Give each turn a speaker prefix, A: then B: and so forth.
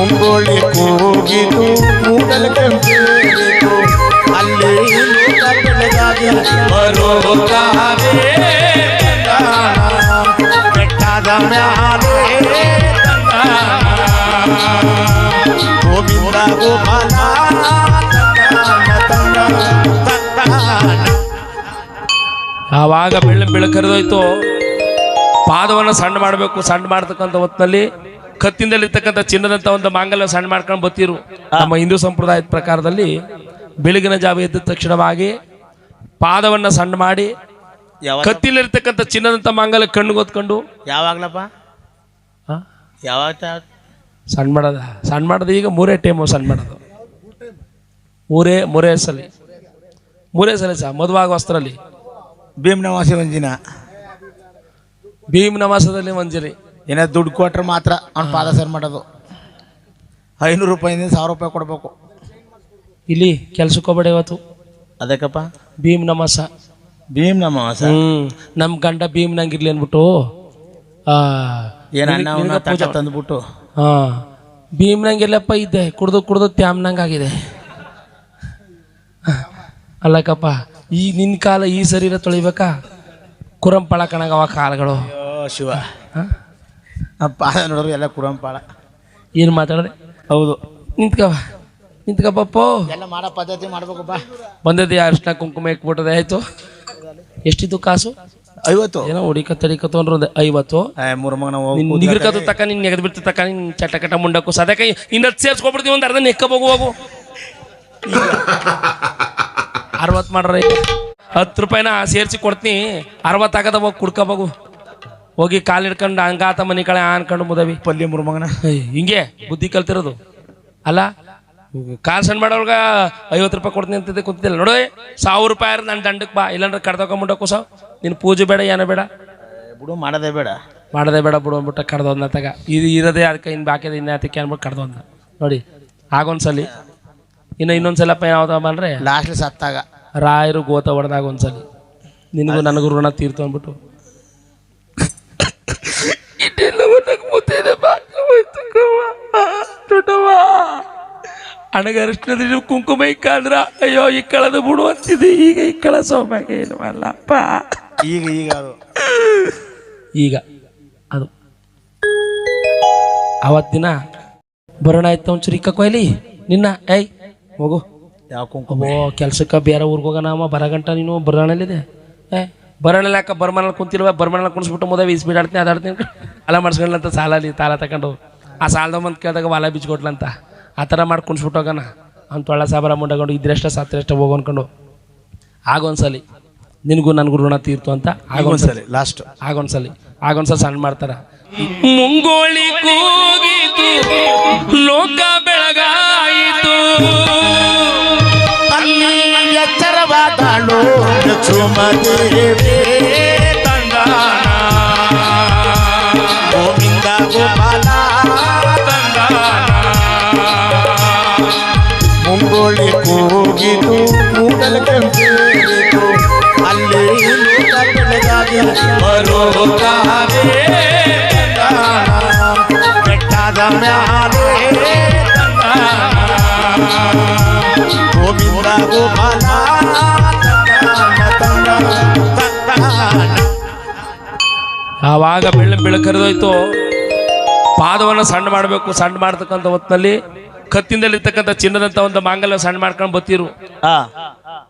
A: ಮುಂಗೋಳಿ ಕೂಗಿತು ಕೂಡಲಕ್ಕೆ ಸೇರಿತು ಅಲ್ಲಿ ಬೆಳಗಾಗಿ ಬರುತ್ತಾರೆ ಬೆಟ್ಟದ ಮ್ಯಾಲೆ ಗೋವಿಂದ ಗೋಪಾಲ
B: ಆವಾಗ ಬೆಳಕರಿದೋಯ್ತು. ಪಾದವನ್ನು ಸಣ್ಣ ಮಾಡಬೇಕು. ಸಣ್ಣ ಮಾಡ್ತಕ್ಕಂಥ ಹೊತ್ತಿನಲ್ಲಿ ಕತ್ತಿಂದಲ್ಲಿರ್ತಕ್ಕಂಥ ಚಿನ್ನದಂತ ಒಂದು ಮಾಂಗಲ್ಯ ಸಣ್ಣ ಮಾಡ್ಕೊಂಡು ಬತ್ತಿರು. ನಮ್ಮ ಹಿಂದೂ ಸಂಪ್ರದಾಯದ ಪ್ರಕಾರದಲ್ಲಿ ಬೆಳಗಿನ ಜಾವ ಎದ್ದ ತಕ್ಷಣವಾಗಿ ಪಾದವನ್ನ ಸಣ್ಣ ಮಾಡಿ ಕತ್ತಿನಲ್ಲಿರ್ತಕ್ಕಂಥ ಚಿನ್ನದಂತ ಮಾಂಗಲ್ಯ ಕಣ್ಣಿಗೆ ಹೊತ್ಕೊಂಡು
A: ಯಾವಾಗ್ಲಪ್ಪ ಯಾವಾಗ
B: ಸಣ್ಣ ಮಾಡೋದು ಈಗ 3 ಟೈಮು ಸಣ್ಣ ಮಾಡೋದು. ಮೂರೇ ಸಲ ಸಹ ಮದುವಾಗ ವಸ್ತ್ರಲ್ಲಿ
A: ಭೀಮ್ ನವಾಸಿ ಒಂದಿನ
B: ಭೀಮ್ ನವಾಸದಲ್ಲಿ ಮಂಜರಿ
A: ಏನೋ ದುಡ್ಡು ಕೊಟ್ರೆ ಮಾತ್ರ ಅವ್ನ ಪಾದ ಸರ್ ಮಾಡೋದು. 500 ರೂಪಾಯಿಂದ 1000 ರೂಪಾಯಿ ಕೊಡ್ಬೇಕು.
B: ಇಲ್ಲಿ ಕೆಲ್ಸಕ್ಕೆ ಹೋಗ್ಬೇಡ ಇವತ್ತು.
A: ಅದಕ್ಕಪ್ಪ
B: ಭೀಮ್ ನಮಾಸ ನಮ್ ಗಂಡ ಭೀಮ್ ನಂಗಿರ್ಲಿ ಅನ್ಬಿಟ್ಟು
A: ತಂದ್ಬಿಟ್ಟು
B: ಭೀಮ್ ನಂಗಿರ್ಲಪ್ಪ ಇದ್ದೆ ಕುಡ್ದು ತ್ಯಾಮ್ನಂಗಾಗಿದೆ. ಅಲ್ಲಕ್ಕಪ್ಪ ಈ ನಿನ್ ಕಾಲ ಈ ಶರೀರ ತೊಳಿಬೇಕಾ ಕುರಂಪಾಳ ಕಣಗವ ಕಾಲಗಳು.
A: ಶಿವ ಪಾದ ನೋಡ್ರಿ ಎಲ್ಲ ಕುರಂಪಾಳ.
B: ಏನು ಮಾತಾಡದೆ?
A: ಹೌದು.
B: ನಿಂತ್ಕಪ್ಪ
A: ಎಲ್ಲ ಮಾಡೋ ಪದ್ಧತಿ ಮಾಡ್ಬೇಕಪ್ಪ.
B: ಬಂದದ್ದು ಅರ್ಶಿನ ಕುಂಕುಮ ಇಕ್ಬಿಟ್ಟದೆ ಆಯ್ತು. ಎಷ್ಟಿತ್ತು ಕಾಸು?
A: 50.
B: ಏನೋ ಹುಡಿಕತ್ತಡಿಕತ್ತು ಅಂದ್ರೆ 50. ನಿಗ್ರಕತ್ತು ತಕ್ಕ ನಿನ್ ನೆಗದ್ ಬಿಡ್ತು ತಕ್ಕ ನಿನ್ ಚಟ ಮುಂಡಕ್ಕೂ ಸದಕ ಇನ್ನು ಸೇರ್ಸ್ಕೊಬಿಡ್ತೀವಿ. ಒಂದು ಅರ್ಧ ನೆಕ್ಕ ಹೋಗು 60 ಮಾಡ್ರಿ. 10 ರೂಪಾಯಿನ ಸೇರಿಸಿ ಕೊಡ್ತೀನಿ. 60 ಆಗದ ಹೋಗಿ ಕುಡ್ಕೋಬೋಗು. ಹೋಗಿ ಕಾಲು ಹಿಡ್ಕೊಂಡು ಹಂಗಾತ ಮನೆ ಕಳೆ ಅನ್ಕೊಂಡು ಮುದವಿ
A: ಪಲ್ಯ ಮುರುಮಗನ
B: ಹಿಂಗೆ ಬುದ್ಧಿ ಕಲ್ತಿರೋದು ಅಲ್ಲ. ಕಾಲ್ ಸಣ್ಣ ಮಾಡೋರ್ಗ 50 ರೂಪಾಯಿ ಕೊಡ್ತೀನಿ ಅಂತಿದ್ದೆ ಕೂತಿದ್ದಿಲ್ಲ ನೋಡು. 1000 ರೂಪಾಯಿ ನನ್ನ ದಂಡಕ್ಕೆ ಬಾ, ಇಲ್ಲಾಂದ್ರೆ ಕಡ್ದೋಕೊಂಬಿಟ್ಟಕ್ಕೂ ಸಾವು. ನಿನ್ನ ಪೂಜೆ ಬೇಡ ಏನೋ ಬೇಡ
A: ಬಿಡು, ಮಾಡದೇ ಬೇಡ
B: ಬಿಡು ಅಂದ್ಬಿಟ್ಟು ಕಡ್ದೋದ್ನ ತಗ. ಇದು ಇರೋದೇ ಅದಕ್ಕೆ ಇನ್ನು ಬಾಕಿದ ಇನ್ಯಾತಕ್ಕೆ ಅನ್ಬಿಟ್ಟು ಕಡ್ದೋದ್ನ ನೋಡಿ. ಆಗೊಂದ್ಸಲಿ ಇನ್ನೊಂದ್ಸಲಪ್ಪ ಯಾವ್ದಪ್ಪ ಅಂದ್ರೆ
A: ಲಾಸ್ಟ್ ಸತ್ತಾಗ
B: ರಾಯರು ಗೋತ ಹೊಡೆದಾಗ ಒಂದ್ಸಲಿ ನಿನಗೂ ನನಗೂ ಋಣ ತೀರ್ತು ಅಂದ್ಬಿಟ್ಟು ಅಣಗರಿಷ್ಣದ ಕುಂಕುಮ ಇಕ್ಕಂದ್ರ ಅಯ್ಯೋ ಇಕ್ಕಳದು ಬಿಡು ಅಂತಿದೆ. ಈಗ ಇಕ್ಕಳ ಸೌಭಾಗ ಏನು ಅಲ್ಲಪ್ಪ. ಈಗ ಅದು ಅವತ್ತಿನ ಬರೋಣ ಆಯ್ತು. ಒಂಚೂರು ಇಕ್ಕ ಕೊಯ್ಲಿ ನಿನ್ನ ಏಯ್ ಹೋಗು.
A: ಯಾವ ಕುಂಕುಮ?
B: ಕೆಲ್ಸಕ್ಕೆ ಬೇರೆ ಊರಿಗೆ ಹೋಗೋಣ ಬರಗಂಟ ನೀನು ಬರಣಲ್ಲಿದೆ. ಬರಣಲ್ಲಿ ಯಾಕೆ ಬರ್ಮನಲ್ಲಿ ಕುಂತಿಲ್ವ? ಬರ್ಮನಲ್ಲಿ ಕುಣಿಸ್ಬಿಟ್ಟು ಮುದ ಸ್ಪೀಡ್ ಆಡ್ತೀನಿ ಅದಾಡ್ತೀನಿ ಅಲ್ಲ ಮಾಡಿಸ್ಕೊಳ್ಳಂತ ಸಾಲಲ್ಲಿ ತಾಲ ತಗೊಂಡು ಆ ಸಾಲದ ಮಂದಿ ಕೇಳಿದಾಗ ಹೊಲ ಬಿಚ್ಕೊಟ್ಲಂತ ಆ ಥರ ಮಾಡಿ ಕುಣಿಸ್ಬಿಟ್ಟು ಹೋಗೋಣ. ಅವ್ನು ತೊಳ್ಳ ಸಾಬರ ಮುಂಡಕೊಂಡು ಇದ್ರೆಷ್ಟ ಸತ್ತರೆಷ್ಟ ಹೋಗು ಅನ್ಕೊಂಡು ಆಗೊಂದ್ಸಲಿ ನಿನಗೂ ನನಗೂ ಋಣ ತೀರ್ತು ಅಂತ ಆಗೊಂದ್ಸಲಿ ಲಾಸ್ಟ್ ಆಗೊಂದ್ಸಲಿ ಸಣ್ಣ ಮಾಡ್ತಾರ. ಮುಂಗೋಳಿ ಕೂಗಿತು ಲೋಕ ಬೆಳಗಾಯಿತು
A: ಅಲ್ಲಿ ಎಚ್ಚರವಾದಳು ಲಕ್ಷ್ಮದೇವಿ ತಂದಾನ ಗೋವಿಂದ ಗೋಪಾಲ ತಂದಾನ. ಮುಂಗೋಳಿ ಕೂಗಿತು ಕೂಡಲಕ್ಕೆ ಸೇರಿತು ಅಲ್ಲಿ ಬೆಳಗಾಗಿ ಬರುತ್ತಾರೆ ಬೆಟ್ಟದ ಮ್ಯಾಲೆ ಗೋವಿಂದ ಗೋಪಾಲ.
B: ಆವಾಗ ಬೆಳಕರಿದೋಯ್ತು. ಪಾದವನ್ನು ಸಣ್ಣ ಮಾಡಬೇಕು. ಸಣ್ಣ ಮಾಡ್ತಕ್ಕಂಥ ಹೊತ್ತಿನಲ್ಲಿ ಕತ್ತಿಂದಲ್ಲಿರ್ತಕ್ಕಂಥ ಚಿನ್ನದಂತ ಒಂದು ಮಾಂಗಲ್ಯ ಸಣ್ಣ ಮಾಡ್ಕೊಂಡು ಬತ್ತಿರು.